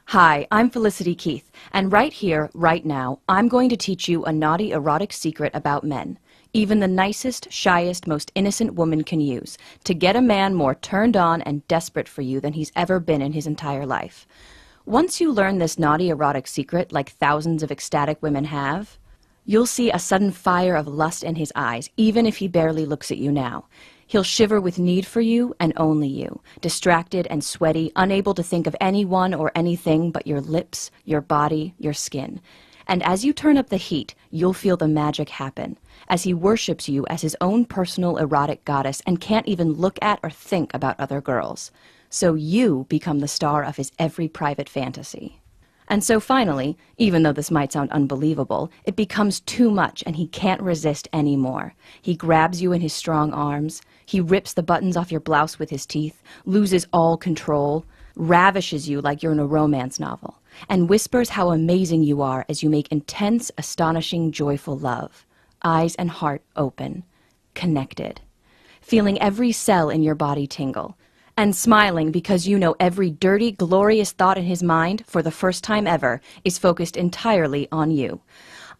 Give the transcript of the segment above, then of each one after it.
Hi, I'm Felicity Keith, and right here, right now, I'm going to teach you a naughty erotic secret about men. Even the nicest, shyest, most innocent woman can use to get a man more turned on and desperate for you than he's ever been in his entire life. Once you learn this naughty erotic secret, like thousands of ecstatic women have, you'll see a sudden fire of lust in his eyes, even if he barely looks at you now. He'll shiver with need for you and only you, distracted and sweaty, unable to think of anyone or anything but your lips, your body, your skin. And as you turn up the heat, you'll feel the magic happen, as he worships you as his own personal erotic goddess and can't even look at or think about other girls. So you become the star of his every private fantasy. And so finally, even though this might sound unbelievable, it becomes too much and he can't resist anymore. He grabs you in his strong arms, he rips the buttons off your blouse with his teeth, loses all control, ravishes you like you're in a romance novel, and whispers how amazing you are as you make intense, astonishing, joyful love. Eyes and heart open, connected, feeling every cell in your body tingle, and smiling because you know every dirty, glorious thought in his mind, for the first time ever, is focused entirely on you.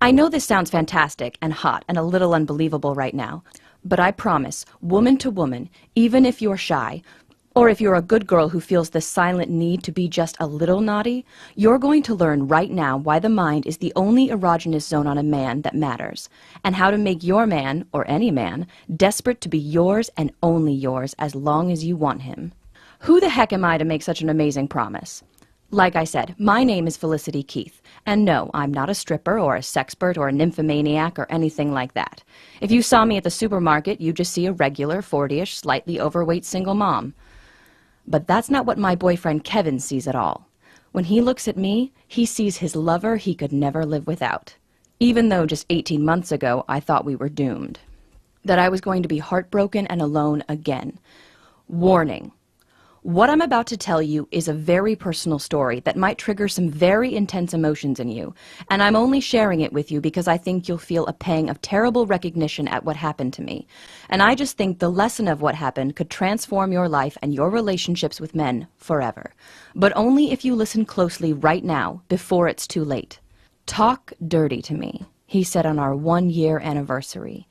I know this sounds fantastic and hot and a little unbelievable right now, but I promise, woman to woman, even if you're shy, or if you're a good girl who feels the silent need to be just a little naughty, you're going to learn right now why the mind is the only erogenous zone on a man that matters, and how to make your man, or any man, desperate to be yours and only yours as long as you want him. Who the heck am I to make such an amazing promise? Like I said, my name is Felicity Keith, and no, I'm not a stripper or a sexpert or a nymphomaniac or anything like that. If you saw me at the supermarket, you'd just see a regular, 40-ish, slightly overweight single mom. But that's not what my boyfriend Kevin sees at all. When he looks at me, he sees his lover he could never live without. Even though just 18 months ago I thought we were doomed. That I was going to be heartbroken and alone again. Warning. What I'm about to tell you is a very personal story that might trigger some very intense emotions in you, and I'm only sharing it with you because I think you'll feel a pang of terrible recognition at what happened to me. And I just think the lesson of what happened could transform your life and your relationships with men forever. But only if you listen closely right now, before it's too late. "Talk dirty to me," he said on our 1-year anniversary.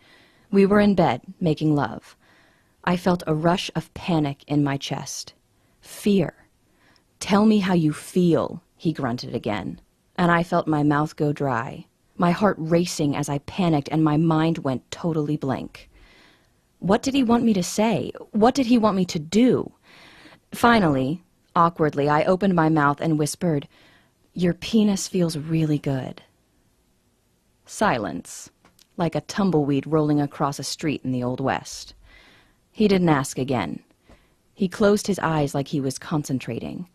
We were in bed, making love. I felt a rush of panic in my chest. Fear. "Tell me how you feel," he grunted again. And I felt my mouth go dry, my heart racing as I panicked and my mind went totally blank. What did he want me to say? What did he want me to do? Finally, awkwardly, I opened my mouth and whispered, "Your penis feels really good." Silence, like a tumbleweed rolling across a street in the Old West. He didn't ask again. He closed his eyes like he was concentrating,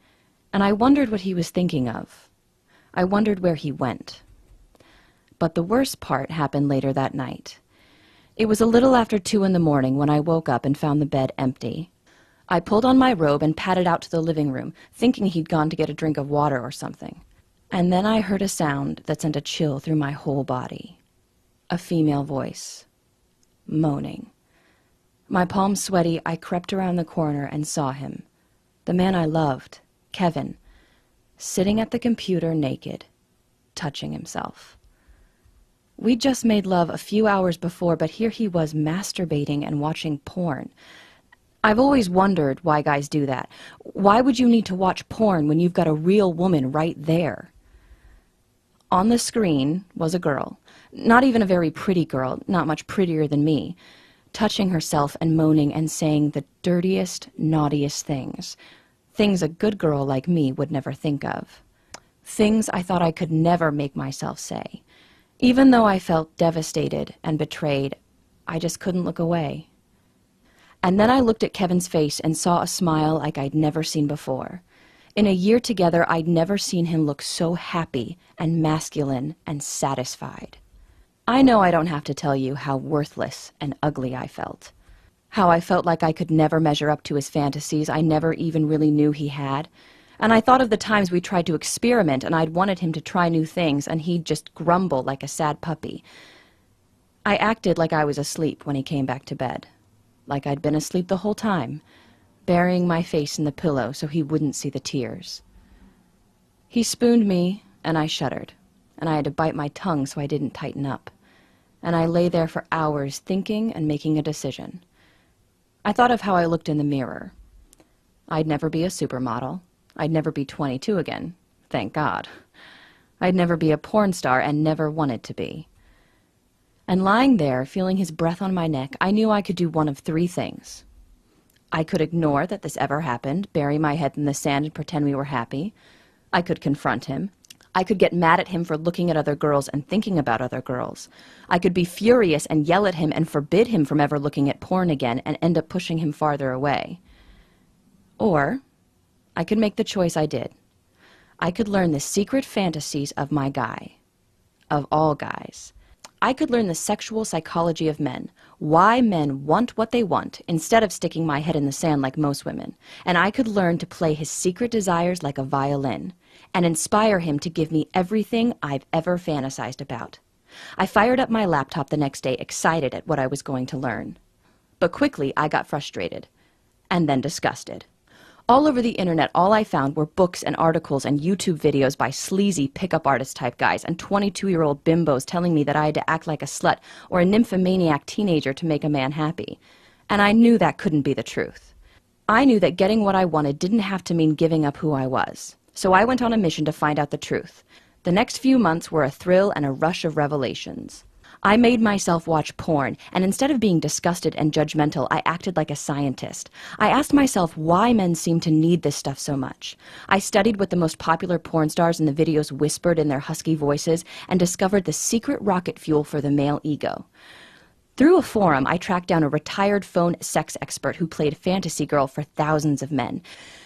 and I wondered what he was thinking of. I wondered where he went. But the worst part happened later that night. It was a little after 2 in the morning when I woke up and found the bed empty. I pulled on my robe and padded out to the living room, thinking he'd gone to get a drink of water or something. And then I heard a sound that sent a chill through my whole body. A female voice. Moaning. My palms sweaty, I crept around the corner and saw him. The man I loved, Kevin, sitting at the computer naked, touching himself. We'd just made love a few hours before, but here he was masturbating and watching porn. I've always wondered why guys do that. Why would you need to watch porn when you've got a real woman right there? On the screen was a girl, not even a very pretty girl, not much prettier than me, touching herself and moaning and saying the dirtiest, naughtiest things. Things a good girl like me would never think of. Things I thought I could never make myself say. Even though I felt devastated and betrayed, I just couldn't look away. And then I looked at Kevin's face and saw a smile like I'd never seen before. In a year together, I'd never seen him look so happy and masculine and satisfied. I know I don't have to tell you how worthless and ugly I felt. How I felt like I could never measure up to his fantasies I never even really knew he had. And I thought of the times we tried to experiment and I'd wanted him to try new things and he'd just grumble like a sad puppy. I acted like I was asleep when he came back to bed. Like I'd been asleep the whole time, burying my face in the pillow so he wouldn't see the tears. He spooned me, and I shuddered, and I had to bite my tongue so I didn't tighten up. And I lay there for hours thinking and making a decision. I thought of how I looked in the mirror. I'd never be a supermodel. I'd never be 22 again, thank God. I'd never be a porn star and never wanted to be. And lying there, feeling his breath on my neck, I knew I could do one of three things. I could ignore that this ever happened, bury my head in the sand and pretend we were happy. I could confront him. I could get mad at him for looking at other girls and thinking about other girls. I could be furious and yell at him and forbid him from ever looking at porn again and end up pushing him farther away. Or I could make the choice I did. I could learn the secret fantasies of my guy. Of all guys. I could learn the sexual psychology of men, why men want what they want, instead of sticking my head in the sand like most women. And I could learn to play his secret desires like a violin, and inspire him to give me everything I've ever fantasized about. I fired up my laptop the next day, excited at what I was going to learn. But quickly I got frustrated, and then disgusted. All over the internet, all I found were books and articles and YouTube videos by sleazy pickup artist type guys and 22-year-old bimbos telling me that I had to act like a slut or a nymphomaniac teenager to make a man happy. And I knew that couldn't be the truth. I knew that getting what I wanted didn't have to mean giving up who I was. So I went on a mission to find out the truth. The next few months were a thrill and a rush of revelations. I made myself watch porn, and instead of being disgusted and judgmental, I acted like a scientist. I asked myself why men seem to need this stuff so much. I studied what the most popular porn stars in the videos whispered in their husky voices and discovered the secret rocket fuel for the male ego. Through a forum, I tracked down a retired phone sex expert who played fantasy girl for thousands of men.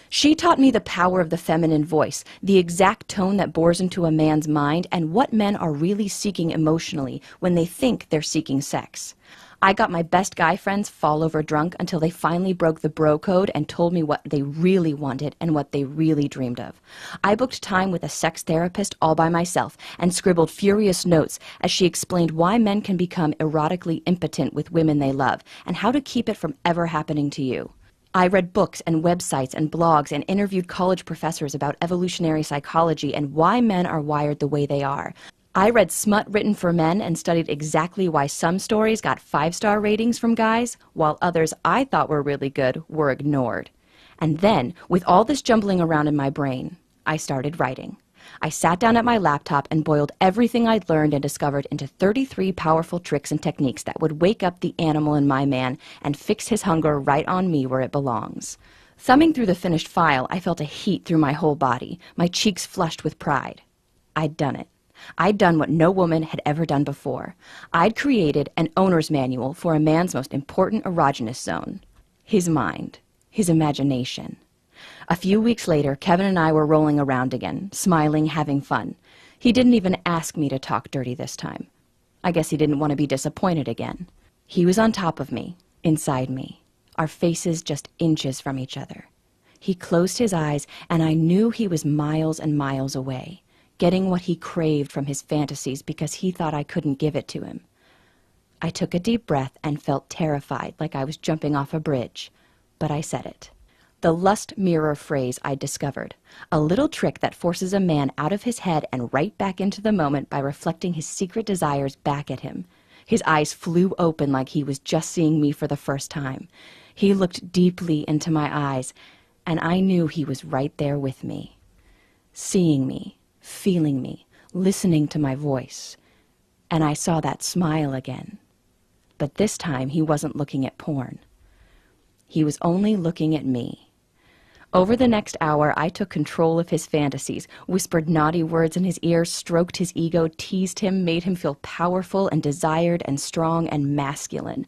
She taught me the power of the feminine voice, the exact tone that bores into a man's mind, and what men are really seeking emotionally when they think they're seeking sex. I got my best guy friends fall over drunk until they finally broke the bro code and told me what they really wanted and what they really dreamed of. I booked time with a sex therapist all by myself and scribbled furious notes as she explained why men can become erotically impotent with women they love and how to keep it from ever happening to you. I read books and websites and blogs and interviewed college professors about evolutionary psychology and why men are wired the way they are. I read smut written for men and studied exactly why some stories got 5-star ratings from guys, while others I thought were really good were ignored. And then, with all this jumbling around in my brain, I started writing. I sat down at my laptop and boiled everything I'd learned and discovered into 33 powerful tricks and techniques that would wake up the animal in my man and fix his hunger right on me where it belongs. Thumbing through the finished file, I felt a heat through my whole body, my cheeks flushed with pride. I'd done it. I'd done what no woman had ever done before. I'd created an owner's manual for a man's most important erogenous zone. His mind. His imagination. A few weeks later, Kevin and I were rolling around again, smiling, having fun. He didn't even ask me to talk dirty this time. I guess he didn't want to be disappointed again. He was on top of me, inside me, our faces just inches from each other. He closed his eyes, and I knew he was miles and miles away, getting what he craved from his fantasies because he thought I couldn't give it to him. I took a deep breath and felt terrified, like I was jumping off a bridge, but I said it. The lust mirror phrase I discovered, a little trick that forces a man out of his head and right back into the moment by reflecting his secret desires back at him. His eyes flew open like he was just seeing me for the first time. He looked deeply into my eyes, and I knew he was right there with me, seeing me, feeling me, listening to my voice. And I saw that smile again. But this time he wasn't looking at porn. He was only looking at me. Over the next hour, I took control of his fantasies, whispered naughty words in his ear, stroked his ego, teased him, made him feel powerful and desired and strong and masculine.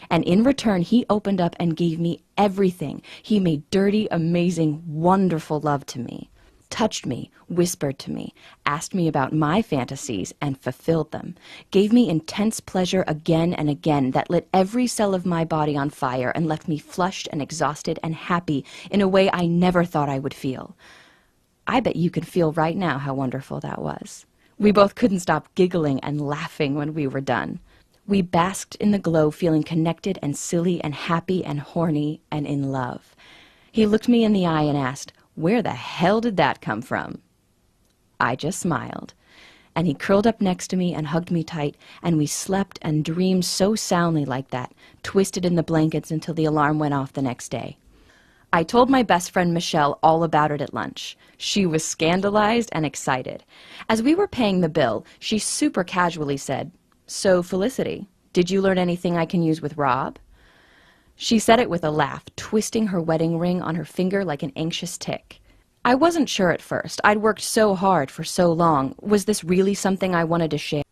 And in return, he opened up and gave me everything. He made dirty, amazing, wonderful love to me, touched me, whispered to me, asked me about my fantasies and fulfilled them, gave me intense pleasure again and again that lit every cell of my body on fire and left me flushed and exhausted and happy in a way I never thought I would feel. I bet you can feel right now how wonderful that was. We both couldn't stop giggling and laughing when we were done. We basked in the glow, feeling connected and silly and happy and horny and in love. He looked me in the eye and asked, "Where the hell did that come from?" I just smiled. And he curled up next to me and hugged me tight, and we slept and dreamed so soundly like that, twisted in the blankets until the alarm went off the next day. I told my best friend Michelle all about it at lunch. She was scandalized and excited. As we were paying the bill, she super casually said, "So, Felicity, did you learn anything I can use with Rob?" She said it with a laugh, twisting her wedding ring on her finger like an anxious tick. I wasn't sure at first. I'd worked so hard for so long. Was this really something I wanted to share?